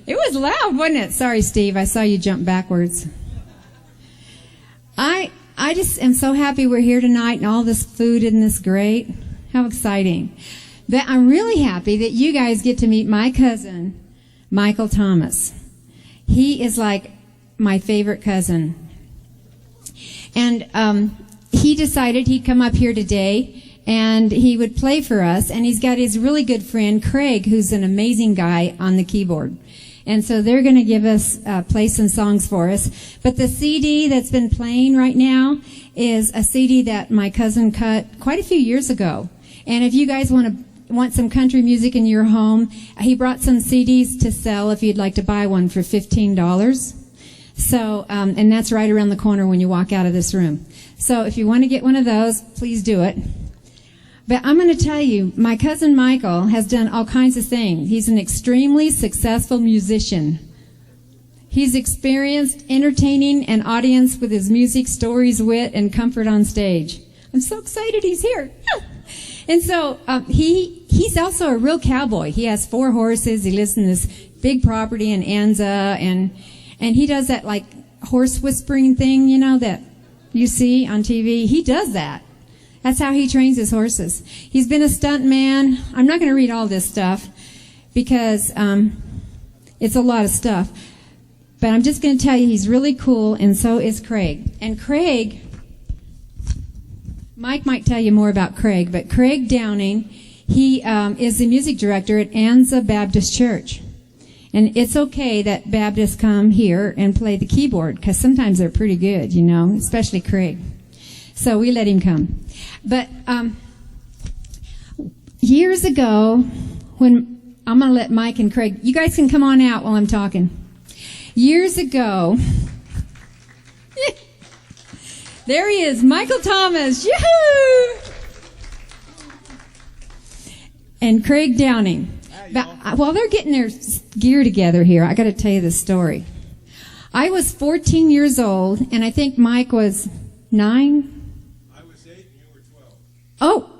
It was loud, wasn't it? Sorry, Steve. I saw you jump backwards. I just am so happy we're here tonight and all this food isn't this great. How exciting. But I'm really happy that you guys get to meet my cousin, Michael Thomas. He is like my favorite cousin. And he decided he'd come up here today and he would play for us. And he's got his really good friend, Craig, who's an amazing guy on the keyboard. And so they're going to give us, play some songs for us. But the CD that's been playing right now is a CD that my cousin cut quite a few years ago. And if you guys want some country music in your home, he brought some CDs to sell if you'd like to buy one for $15. So, and that's right around the corner when you walk out of this room. So if you want to get one of those, please do it. But I'm going to tell you, my cousin Michael has done all kinds of things. He's an extremely successful musician. He's experienced entertaining an audience with his music, stories, wit, and comfort on stage. I'm so excited he's here. And so he's also a real cowboy. He has 4 horses. He lives in this big property in Anza, and he does that like horse whispering thing, you know, that you see on TV. He does that. That's how he trains his horses. He's been a stunt man. I'm not going to read all this stuff because it's a lot of stuff. But I'm just going to tell you he's really cool, and so is Craig. And Craig, Mike might tell you more about Craig, but Craig Downey, he is the music director at Anza Baptist Church. And it's okay that Baptists come here and play the keyboard, because sometimes they're pretty good, you know, especially Craig. So we let him come. But years ago, when I'm going to let Mike and Craig, you guys can come on out while I'm talking. Years ago, there he is, Michael Thomas, yoo-hoo! And Craig Downey. But while they're getting their gear together here, I got to tell you this story. I was 14 years old, and I think Mike was 9. I was 8 and you were 12. Oh,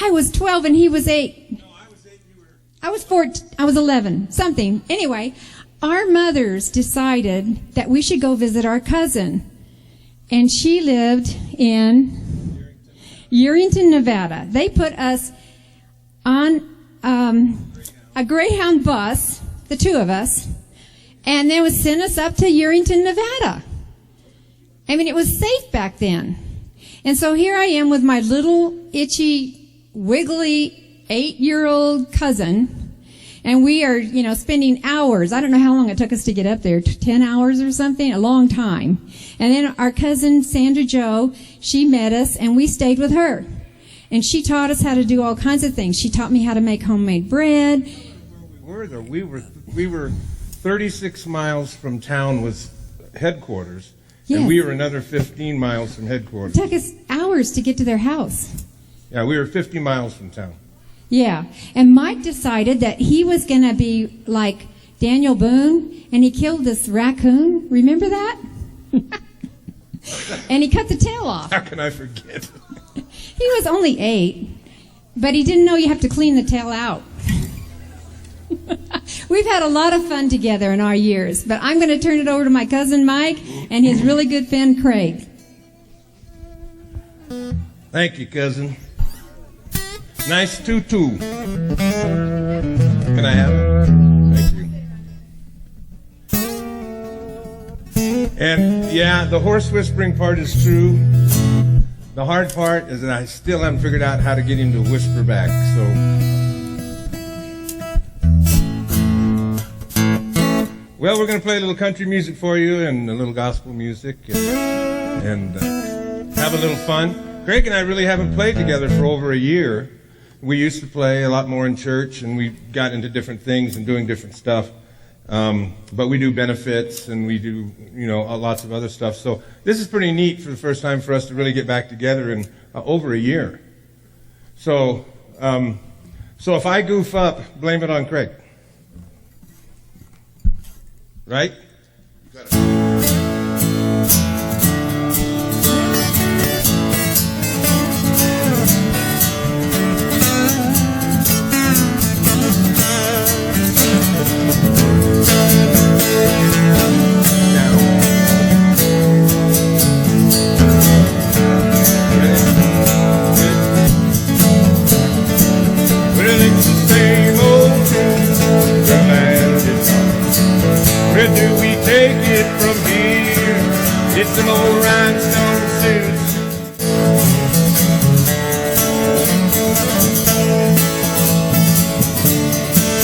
I was 12 and he was 8. No, I was 8 and you were... I was 14. I was 11. Something. Anyway, our mothers decided that we should go visit our cousin, and she lived in Yerington, Nevada. They put us on a Greyhound bus, the 2 of us, and they would send us up to Yerington, Nevada. I mean, it was safe back then. And so here I am with my little itchy, wiggly 8-year-old cousin, and we are, you know, spending hours. I don't know how long it took us to get up there, 10 hours or something, a long time. And then our cousin Sandra Jo, she met us, and we stayed with her. And she taught us how to do all kinds of things. She taught me how to make homemade bread. We were 36 miles from town was headquarters, Yes. and we were another 15 miles from headquarters. It took us hours to get to their house. Yeah, we were 50 miles from town. Yeah. And Mike decided that he was going to be like Daniel Boone, and he killed this raccoon. Remember that? And he cut the tail off. How can I forget? He was only 8, but he didn't know you have to clean the tail out. We've had a lot of fun together in our years, but I'm going to turn it over to my cousin Mike and his really good friend Craig. Thank you, cousin. Nice tutu. Can I have it? Thank you. And yeah, the horse whispering part is true. The hard part is that I still haven't figured out how to get him to whisper back, so... Well, we're going to play a little country music for you and a little gospel music and have a little fun. Craig and I really haven't played together for over a year. We used to play a lot more in church, and we got into different things and doing different stuff. But we do benefits, and we do, you know, lots of other stuff. So this is pretty neat for the first time for us to really get back together in over a year. So if I goof up, blame it on Craig. Right? them old rhinestone suits.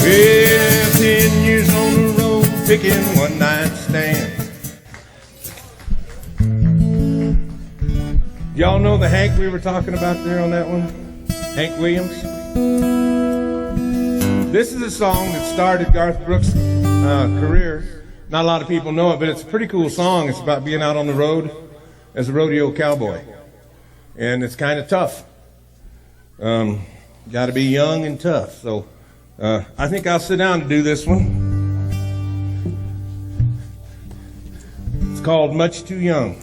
Well, 10 years on the road, picking one night stand. Y'all know the Hank we were talking about there on that one? Hank Williams? This is a song that started Garth Brooks' career. Not a lot of people know it, but it's a pretty cool song. It's about being out on the road as a rodeo cowboy. And it's kind of tough. Got to be young and tough. So I think I'll sit down to do this one. It's called Much Too Young.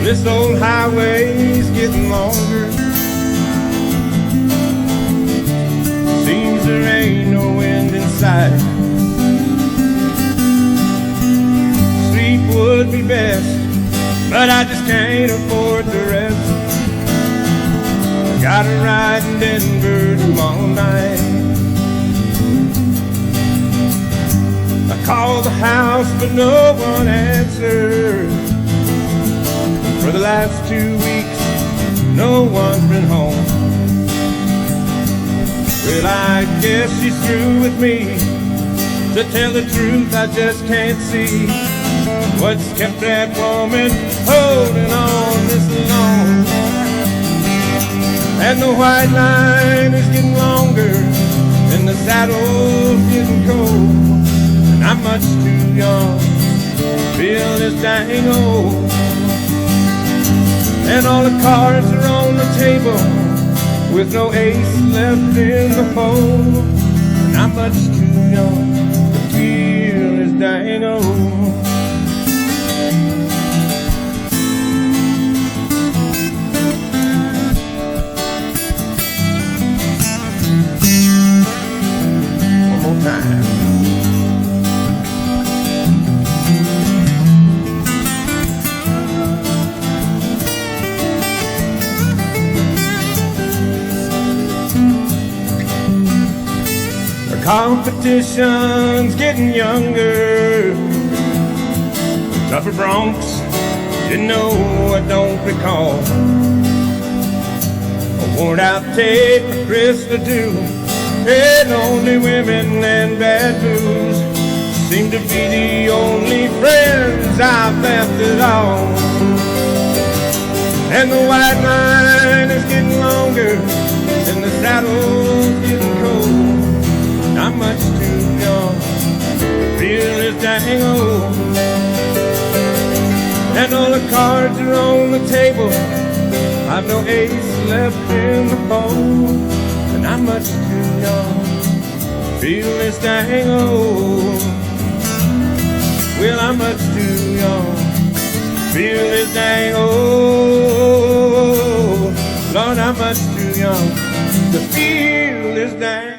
This old highway's getting longer. Seems there ain't no end in sight. Sleep would be best, but I just can't afford the rest. I gotta ride in Denver tomorrow night. I called the house, but no one answered. For the last 2 weeks, no one's been home. Well, I guess she's through with me. To tell the truth, I just can't see what's kept that woman holding on this long. And the white line is getting longer, and the saddle's getting cold. And I'm much too young to feel this dang old. And all the cards are on the table, with no ace left in the hole. And I'm much too young to feel this dang old. One more time. Competition's getting younger. Tougher broncs, you know I don't recall. A worn out tape, a Chris to do, and only women and bad booze seem to be the only friends I've left at all. And the white line is getting longer, and the saddle's getting cold. I'm much too young to feel this dang old. And all the cards are on the table, I've no ace left in the bowl. And I'm much too young to feel this dang old. Well, I'm much too young to feel this dang old. Lord, I'm much too young to feel this dang.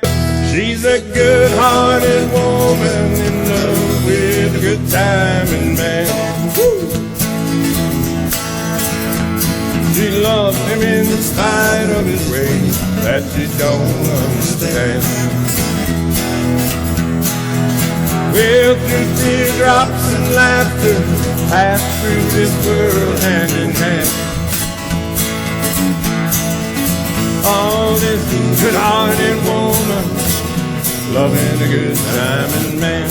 She's a good-hearted woman in love with a good-timing man. Woo! She loves him in spite of his ways that she don't understand. Well, through teardrops and laughter, pass through this world hand in hand. Oh, this good-hearted woman, loving a good-timing man.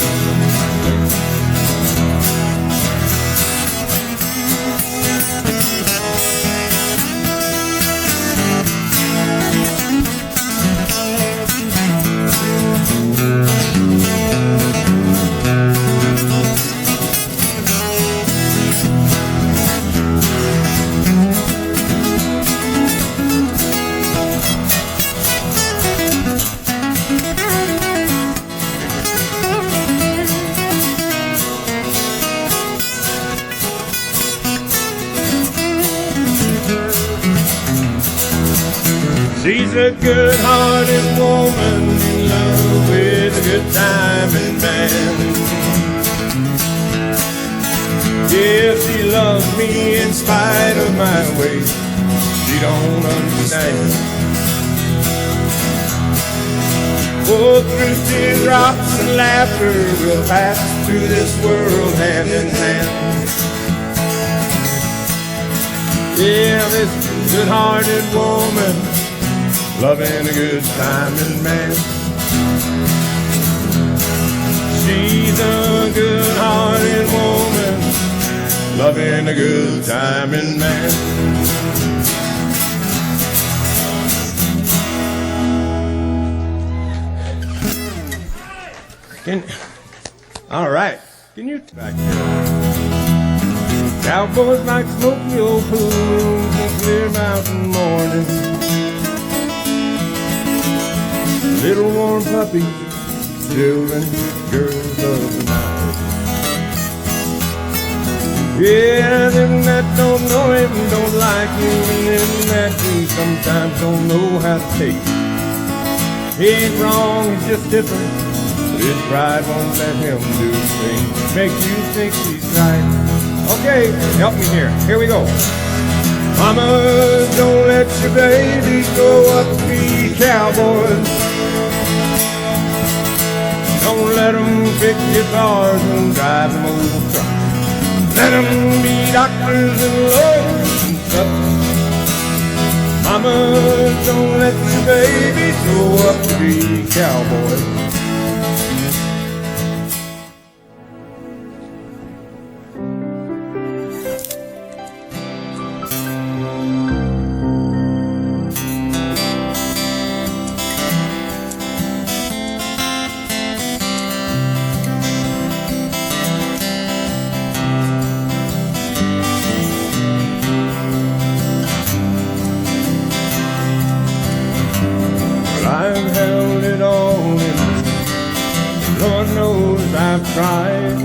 a good-hearted woman in love with a good-timing man. Yeah, she loves me in spite of my ways. She don't understand. Oh, through teardrops and laughter, we'll pass through this world hand in hand. Yeah, this good-hearted woman, loving a good-timing man. She's a good-hearted woman, loving a good-timing man. All right, can you back here? Cowboys like smoky old pool rooms and clear mountain mornings. Little warm puppies, children, girls of the night. Yeah, them that don't know him don't like him, and them that do sometimes don't know how to take it. He ain't wrong, he's just different. His pride won't let him do things make you think he's right. Okay, help me here. Here we go. Mama, don't let your babies grow up to be cowboys. Don't let them pick guitars and drive them old trucks. Let them be doctors and lawyers and stuff. Mama, don't let your babies grow up to be cowboys. I've held it all in. Lord knows I've tried.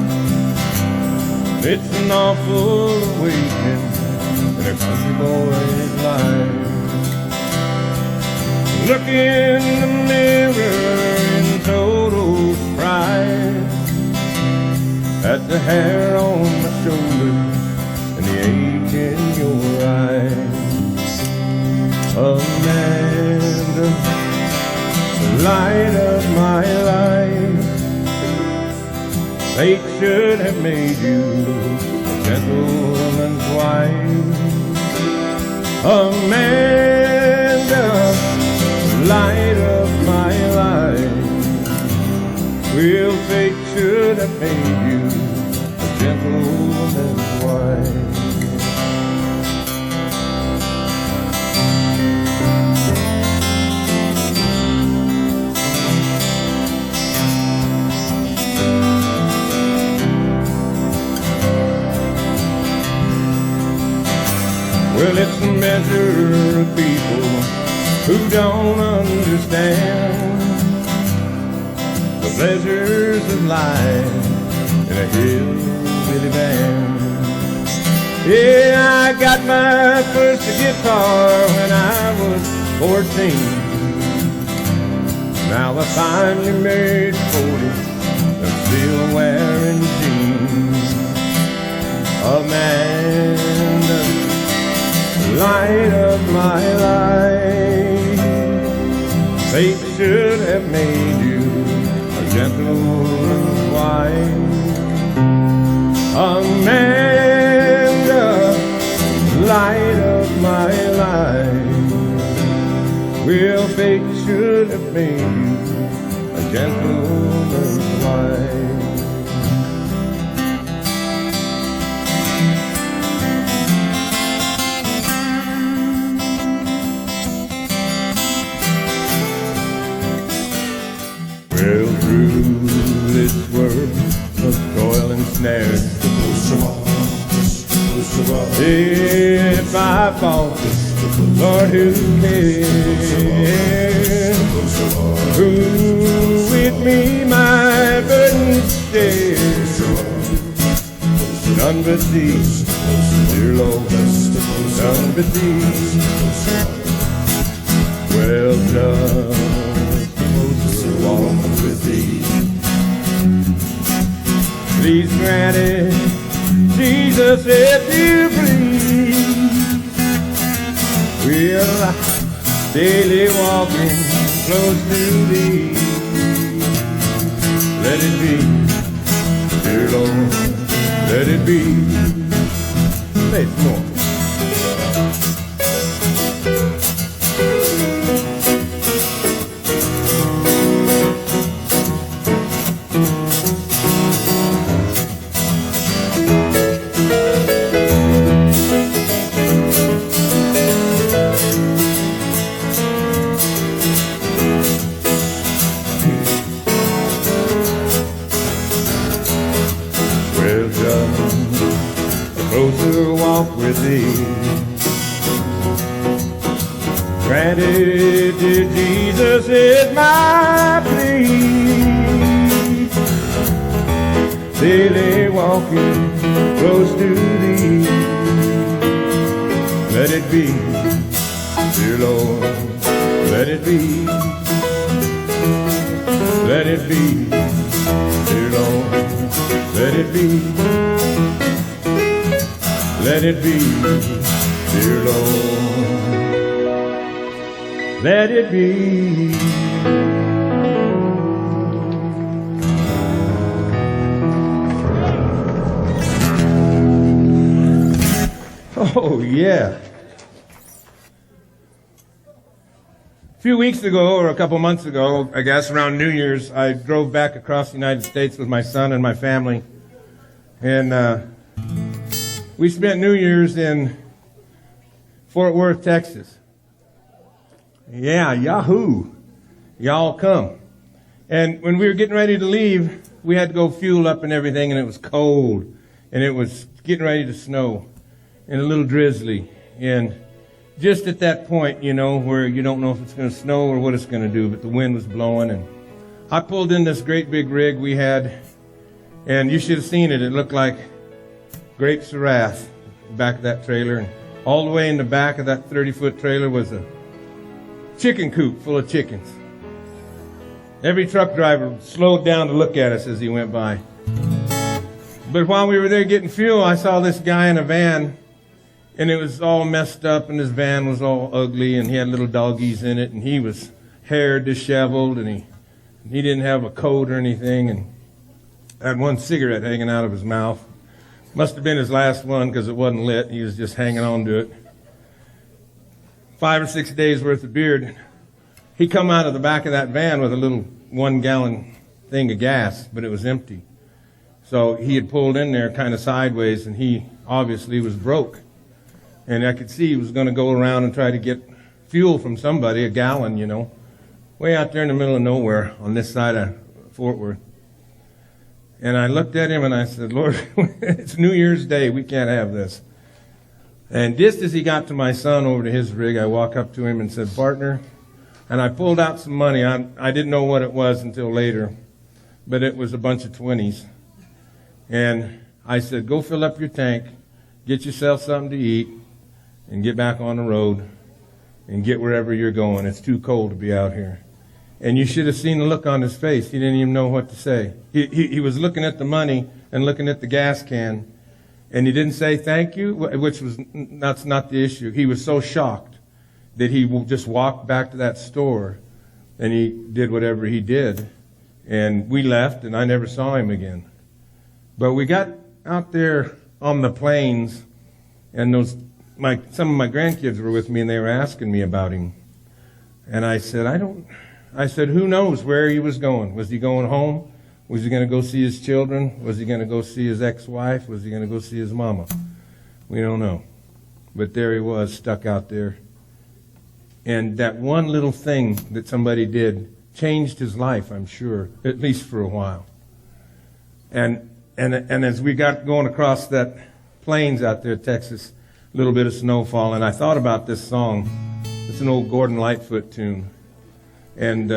It's an awful awakening in a country boy's life. Look in the mirror in total surprise at the hair on my shoulders and the ache in your eyes. Amanda, light of my life, fate should have made you a gentleman's wife. Amanda, light of my life, well, fate should have made you a gentleman's wife. Well, it's a measure of people who don't understand the pleasures of life in a hillbilly band. Yeah, I got my first guitar when I was 14. Now I finally made 40 and still wearing jeans. Amanda, light of my life, fate should have made you a gentleman's wife. Amanda, light of my life, well, fate should have made you a gentleman's wife. Well, through this world of toil and snare, if I fall, Lord, who cares? Who with me my burdens share? None but thee, dear Lord, none but thee. Well, just closer walk with thee. Please grant it, Jesus, if you please. We're daily walking close to thee. Let it be, dear Lord, let it be. Say it more. Closer walk with thee. Granted, dear Jesus, is my plea. Daily walking close to thee. Let it be, dear Lord, let it be. Let it be, dear Lord, let it be. Let it be, dear Lord, let it be. Oh, yeah. A few weeks ago, or a couple months ago, I guess, around New Year's, I drove back across the United States with my son and my family. And we spent New Year's in Fort Worth, Texas. Yeah, yahoo. Y'all come. And when we were getting ready to leave, we had to go fuel up and everything, and it was cold. And it was getting ready to snow. And a little drizzly. And just at that point, you know, where you don't know if it's going to snow or what it's going to do, but the wind was blowing. And I pulled in this great big rig we had. And you should have seen it. It looked like grapes of wrath, back of that trailer, and all the way in the back of that 30-foot trailer was a chicken coop full of chickens. Every truck driver slowed down to look at us as he went by. But while we were there getting fuel, I saw this guy in a van, and it was all messed up, and his van was all ugly, and he had little doggies in it, and he was hair disheveled, and he didn't have a coat or anything, and had one cigarette hanging out of his mouth. Must have been his last one because it wasn't lit. He was just hanging on to it. 5 or 6 days worth of beard. He come out of the back of that van with a little 1-gallon thing of gas, but it was empty. So he had pulled in there kind of sideways, and he obviously was broke. And I could see he was going to go around and try to get fuel from somebody, a gallon, you know, way out there in the middle of nowhere on this side of Fort Worth. And I looked at him and I said, Lord, it's New Year's Day. We can't have this. And just as he got to my son over to his rig, I walked up to him and said, partner, and I pulled out some money. I didn't know what it was until later, but it was a bunch of 20s. And I said, go fill up your tank, get yourself something to eat, and get back on the road and get wherever you're going. It's too cold to be out here. And you should have seen the look on his face. He didn't even know what to say. He was looking at the money and looking at the gas can, and he didn't say thank you, which was that's not the issue. He was so shocked that he just walked back to that store, and he did whatever he did. And we left, and I never saw him again. But we got out there on the plains, and some of my grandkids were with me, and they were asking me about him. And I said, who knows where he was going? Was he going home? Was he going to go see his children? Was he going to go see his ex-wife? Was he going to go see his mama? We don't know. But there he was, stuck out there. And that one little thing that somebody did changed his life, I'm sure, at least for a while. And as we got going across that plains out there, Texas, a little bit of snow falling, I thought about this song. It's an old Gordon Lightfoot tune. And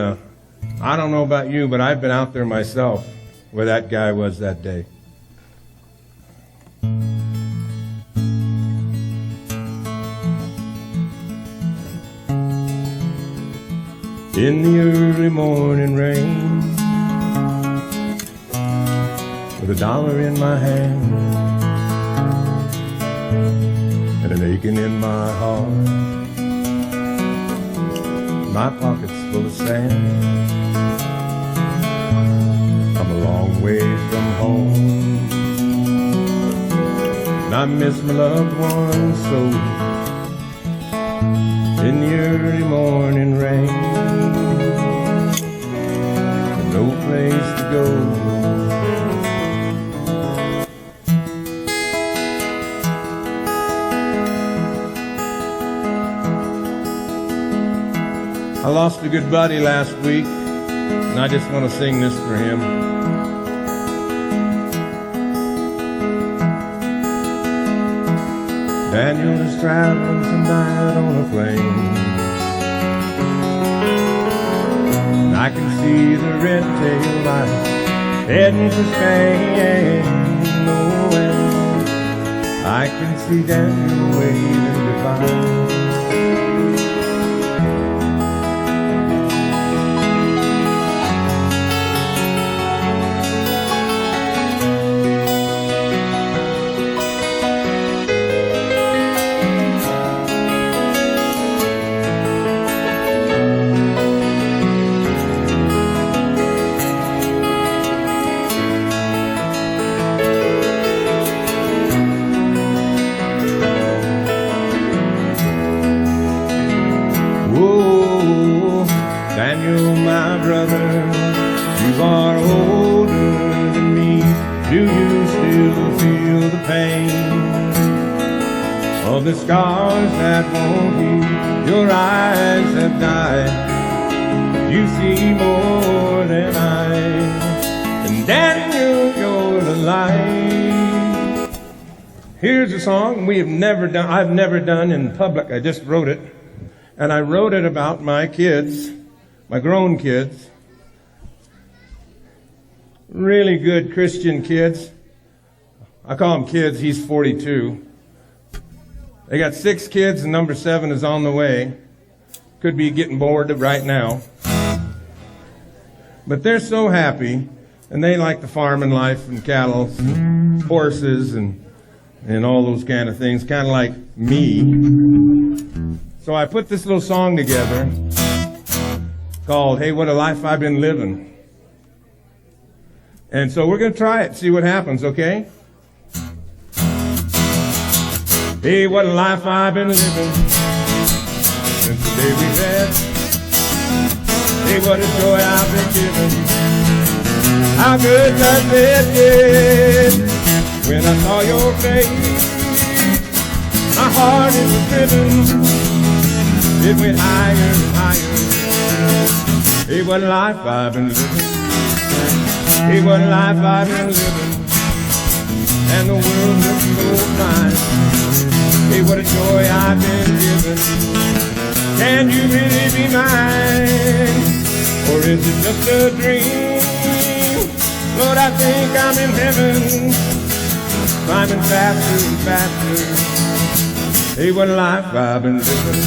I don't know about you, but I've been out there myself where that guy was that day. in the early morning rain, with $1 in my hand and an aching in my heart, my pockets full of sand. I'm a long way from home, and I miss my loved ones so, in the early morning rain, and no place to go. I lost a good buddy last week, and I just want to sing this for him. Daniel is traveling tonight on a plane. I can see the red-tailed lights heading for Spain. Oh, and I can see Daniel waving goodbye. Daniel, my brother, you are older than me. Do you still feel the pain of the scars that won't heal? Your eyes have died, you see more than I. And Daniel, you're the light. Here's a song I've never done in public. I just wrote it. And I wrote it about my kids, my grown kids, really good Christian kids. I call them kids. He's 42. They got 6 kids, and number 7 is on the way. Could be getting bored right now. But they're so happy, and they like the farming life and cattle, and horses, and all those kind of things, kind of like me. So I put this little song together called Hey, What a Life I've Been Living. And so we're going to try it, see what happens, okay? Hey, what a life I've been living since the day we met. Hey, what a joy I've been given. How good does it get when I saw your face? My heart is driven. It went higher and higher. Hey, what a life I've been living. Hey, what a life I've been living. And the world looks so fine. Hey, what a joy I've been given. Can you really be mine? Or is it just a dream? Lord, I think I'm in heaven, climbing faster and faster. Hey, what a life I've been living.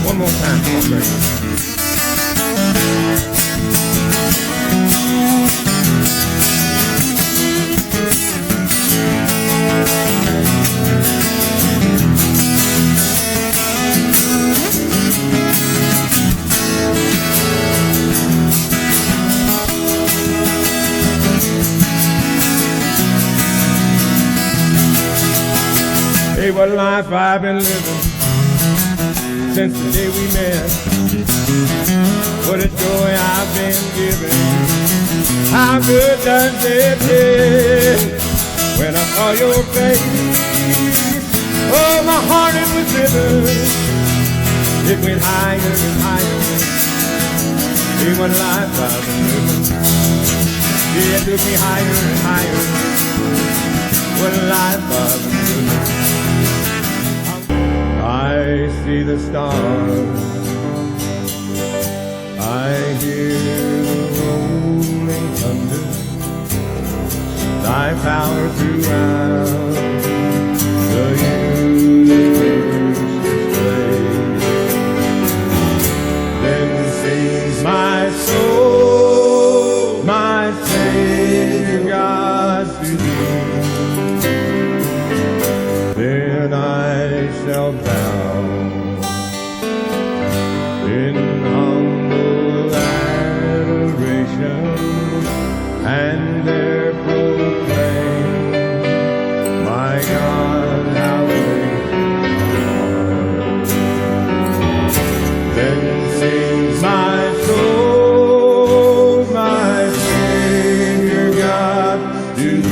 One more time, come on, baby. Hey, what a life I've been living since the day we met. What a joy I've been given. How good does it get when I saw your face? Oh, my heart it was driven. It went higher and higher. Hey, what a life I've been living. Yeah, it took me higher and higher. when life was good. I see the stars, I hear the rolling thunder, thy power throughout the universe displays. Then sings my soul, my Savior God to thee. Then I shall bow in humble adoration and there proclaim, my God, how great thou art. Then sings my soul, my Savior God to thee.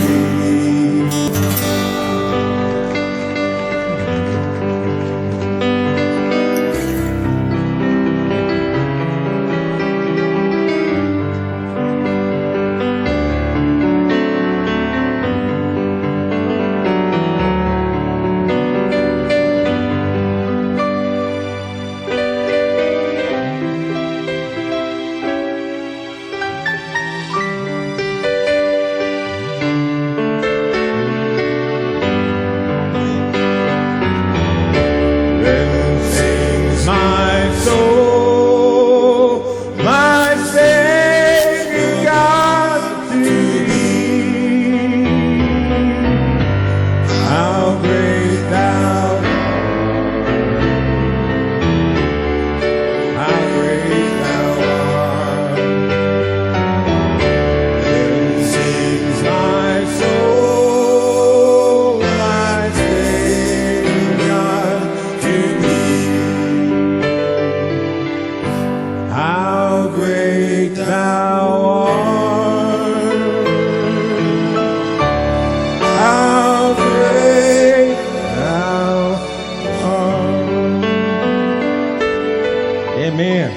Amen.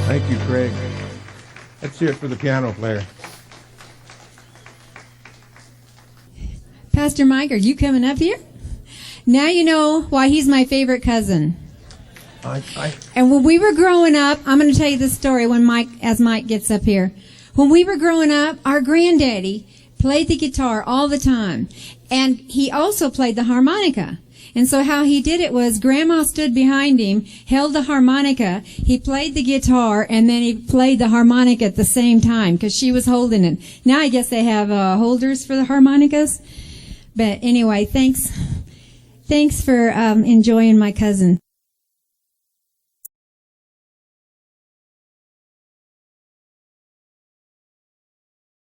Thank you, Craig. Let's hear it for the piano player. Pastor Mike, are you coming up here? Now you know why he's my favorite cousin. And when we were growing up, I'm going to tell you this story as Mike gets up here. When we were growing up, our granddaddy played the guitar all the time. And he also played the harmonica. And so how he did it was Grandma stood behind him, held the harmonica, he played the guitar, and then he played the harmonica at the same time because she was holding it. Now I guess they have holders for the harmonicas. But anyway, thanks for enjoying my cousin.